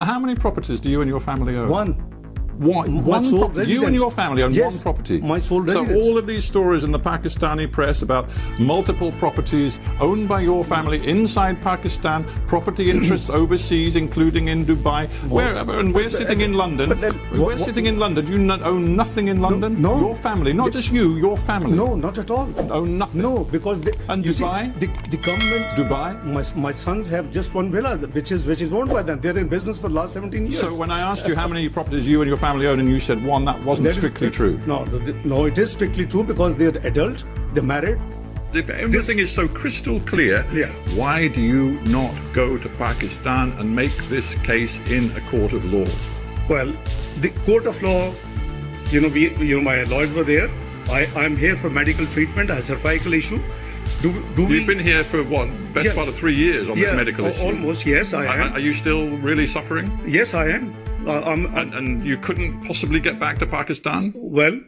How many properties do you and your family own? One. One sole property. You and your family own one property. My sole residence. So all of these stories in the Pakistani press about multiple properties owned by your family inside Pakistan, property interests overseas, including in Dubai. We're sitting in London. We're sitting in London. You own nothing in London? No. Your family, not just you, your family. No, not at all. Own nothing? No, because and Dubai? The government. Dubai? My sons have just one villa, which is owned by them. They're in business for the last 17 years. So when I asked you how many properties you and your family own, and you said one, that wasn't strictly true. No, it is strictly true because they're adult, they're married. If everything is so crystal clear, why do you not go to Pakistan and make this case in a court of law? Well, the court of law, my lawyers were there. I'm here for medical treatment. I have a cervical issue. You've been here for what, best part of 3 years on this medical issue? Almost, yes, I am. Are you still really suffering? Yes, I am. And you couldn't possibly get back to Pakistan? Well,